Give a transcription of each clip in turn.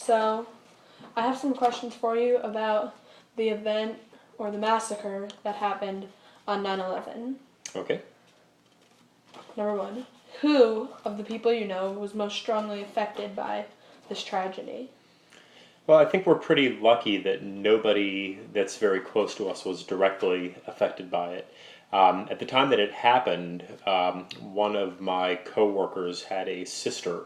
So, I have some questions for you about the event or the massacre that happened on 9/11. Okay. Number one, who of the people you know was most strongly affected by this tragedy? Well, I think we're pretty lucky that nobody that's very close to us was directly affected by it. At the time that it happened, one of my coworkers had a sister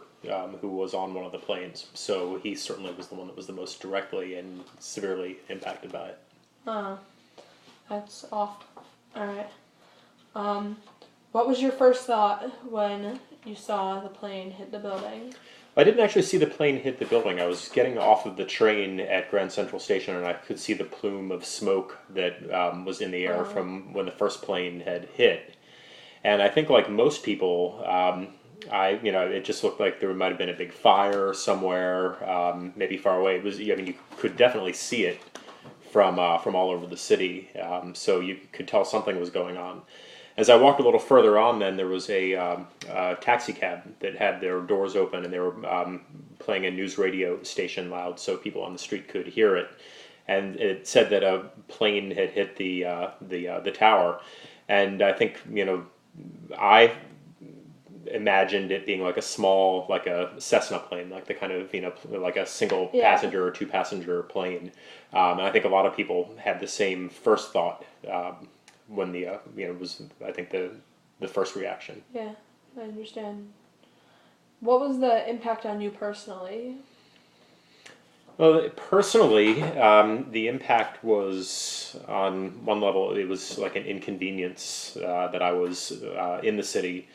who was on one of the planes, so he certainly was the one that was the most directly and severely impacted by it. Oh, that's off. Alright. What was your first thought when you saw the plane hit the building? I didn't actually see the plane hit the building. I was getting off of the train at Grand Central Station, and I could see the plume of smoke that was in the air from when the first plane had hit. And I think, like most people, it just looked like there might have been a big fire somewhere, maybe far away. You could definitely see it from all over the city, so you could tell something was going on. As I walked a little further on, then there was a taxi cab that had their doors open, and they were playing a news radio station loud, so people on the street could hear it. And it said that a plane had hit the tower, and I think I imagined it being like a small, like a Cessna plane, like the kind of like a single passenger or two passenger plane. And I think a lot of people had the same first thought. When the was I think the first reaction. Yeah, I understand. What was the impact on you personally? Well, personally, the impact was on one level. It was like an inconvenience that I was in the city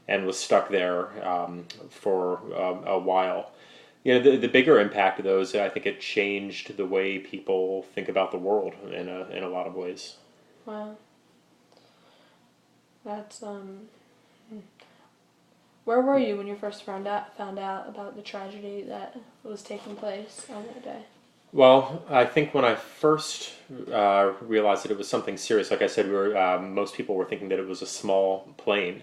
and was stuck there for a while. The bigger impact, though, is that I think it changed the way people think about the world in a lot of ways. Wow. That's Where were you when you first found out about the tragedy that was taking place on that day? Well, I think when I first realized that it was something serious, like I said, most people were thinking that it was a small plane.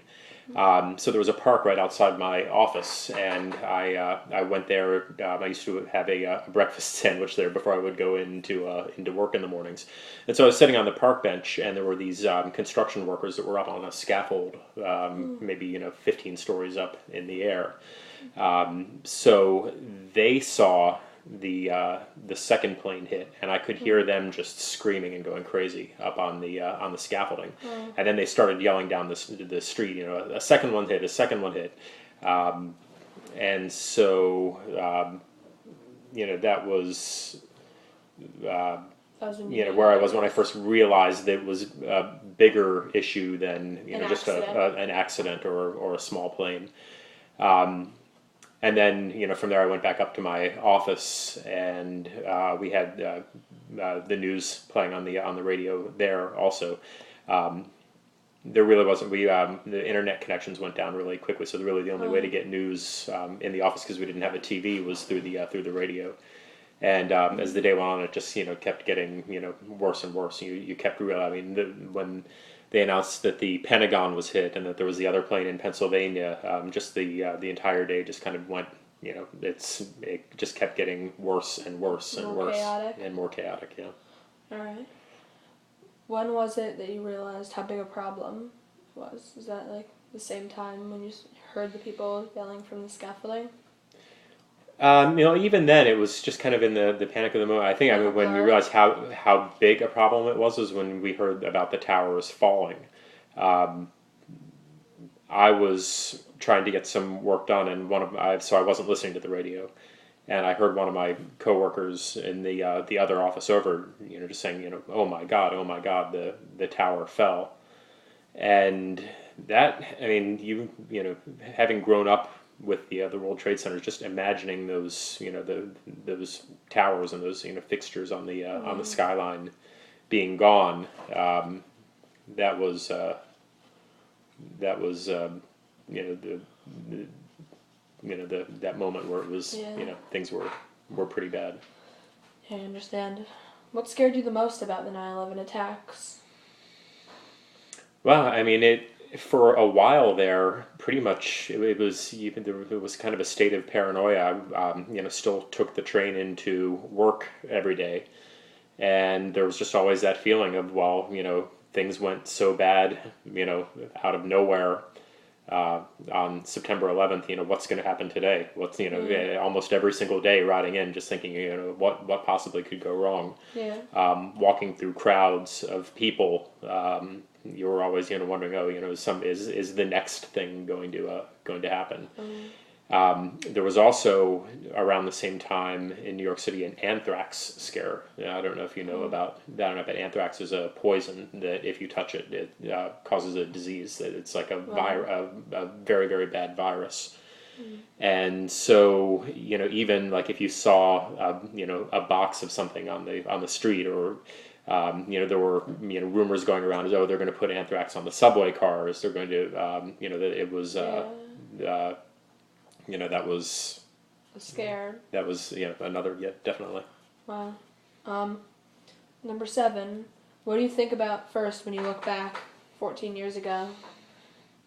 So there was a park right outside my office, and I went there. I used to have a breakfast sandwich there before I would go into work in the mornings. And so I was sitting on the park bench, and there were these construction workers that were up on a scaffold, maybe 15 stories up in the air. So they saw the second plane hit, and I could hear them just screaming and going crazy up on the scaffolding. And then they started yelling down the street. A second one hit, and so that was where I was when I first realized that it was a bigger issue than just an accident or a small plane. And then, from there I went back up to my office, and we had the news playing on the radio there also. There really wasn't. The internet connections went down really quickly, so really the only way to get news in the office, because we didn't have a TV, was through the radio. And as the day went on, it just kept getting worse and worse. You kept realizing when they announced that the Pentagon was hit and that there was the other plane in Pennsylvania. Just the entire day just kind of went. It just kept getting worse and worse and worse and more chaotic. Yeah. All right. When was it that you realized how big a problem it was? Is that like the same time when you heard the people yelling from the scaffolding? Even then, it was just kind of in the panic of the moment. I think when we realized how big a problem it was when we heard about the towers falling. I was trying to get some work done, and so I wasn't listening to the radio, and I heard one of my coworkers in the other office over, just saying, oh my God, the tower fell, and that, having grown up with the World Trade Center, just imagining those those towers and those fixtures on the skyline being gone, that was that moment where it was things were pretty bad. Yeah, I understand. What scared you the most about the 9/11 attacks? Well, for a while there, pretty much it was kind of a state of paranoia. Still took the train into work every day, and there was just always that feeling of, well, things went so bad, out of nowhere. On September 11th, what's going to happen today? What's almost every single day riding in, just thinking, what possibly could go wrong. Yeah. Walking through crowds of people, you were always wondering, is the next thing going to happen? There was also around the same time in New York City an anthrax scare. I don't know if you know about that or not, but anthrax is a poison that if you touch it, it causes a disease. That it's like a very, very bad virus. And so even like if you saw a box of something on the street, or there were rumors going around as, oh, they're going to put anthrax on the subway cars. They're going to that it was. That was A scare. That was another, definitely. Wow. Number 7. What do you think about first when you look back 14 years ago?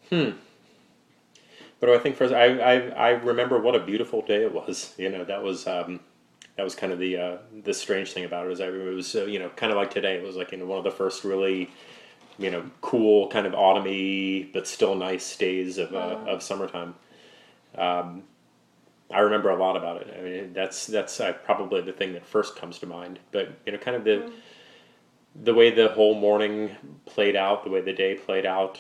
What do I think first? I remember what a beautiful day it was. That was kind of the strange thing about it. It was kind of like today. It was like one of the first really cool kind of autumny but still nice days of summertime. I remember a lot about it. I mean, that's probably the thing that first comes to mind. But kind of the way the whole morning played out, the way the day played out.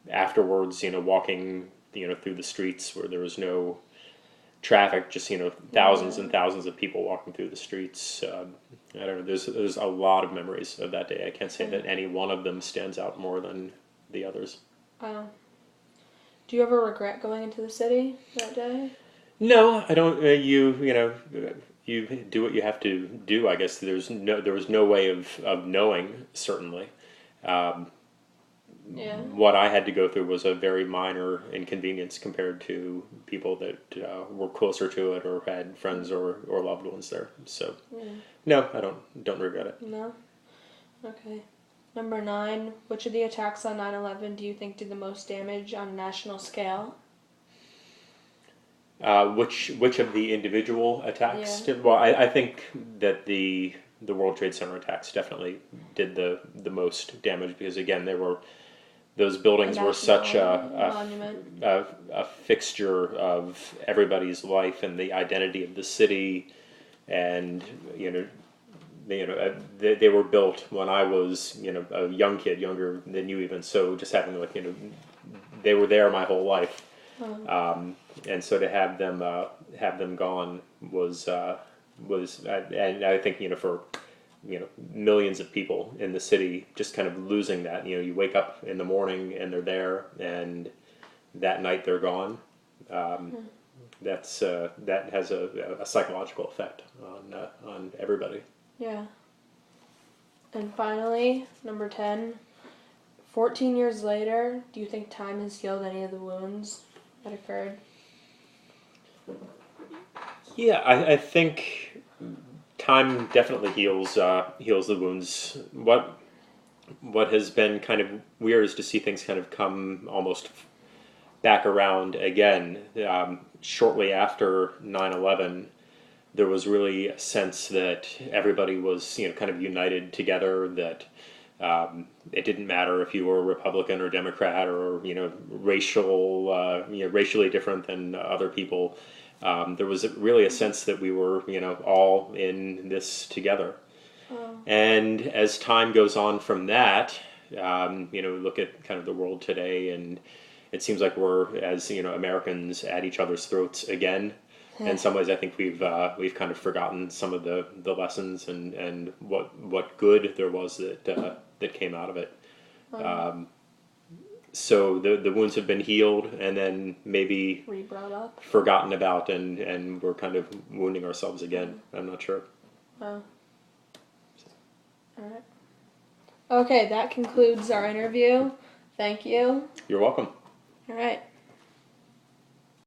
Afterwards, walking through the streets where there was no traffic, just thousands and thousands of people walking through the streets. I don't know. There's a lot of memories of that day. I can't say that any one of them stands out more than the others. Do you ever regret going into the city that day? No, I don't. You do what you have to do. I guess there was no way of knowing, certainly. What I had to go through was a very minor inconvenience compared to people that were closer to it or had friends or loved ones there. So, no, I don't regret it. No? Okay. Number 9, which of the attacks on 9/11 do you think did the most damage on a national scale? Which of the individual attacks did? Well, I think that the World Trade Center attacks definitely did the most damage, because again, those buildings were such a fixture of everybody's life and the identity of the city, and they were built when I was a young kid, younger than you even. So just having they were there my whole life, and so to have them gone was and I think for millions of people in the city just kind of losing that. You wake up in the morning and they're there, and that night they're gone. That has a psychological effect on everybody. Yeah. And finally, number 10, 14 years later, do you think time has healed any of the wounds that occurred? Yeah, I think time definitely heals the wounds. What has been kind of weird is to see things kind of come almost back around again. Shortly after 9/11, there was really a sense that everybody was kind of united together, that it didn't matter if you were Republican or Democrat or racially different than other people. There was really a sense that we were all in this together. And as time goes on from that, look at kind of the world today, and it seems like we're, as Americans, at each other's throats again. In some ways, I think we've kind of forgotten some of the lessons and what good there was that came out of it. So the wounds have been healed, and then maybe Re-brought up. Forgotten about, and we're kind of wounding ourselves again. I'm not sure. Oh. All right. Okay, that concludes our interview. Thank you. You're welcome. All right.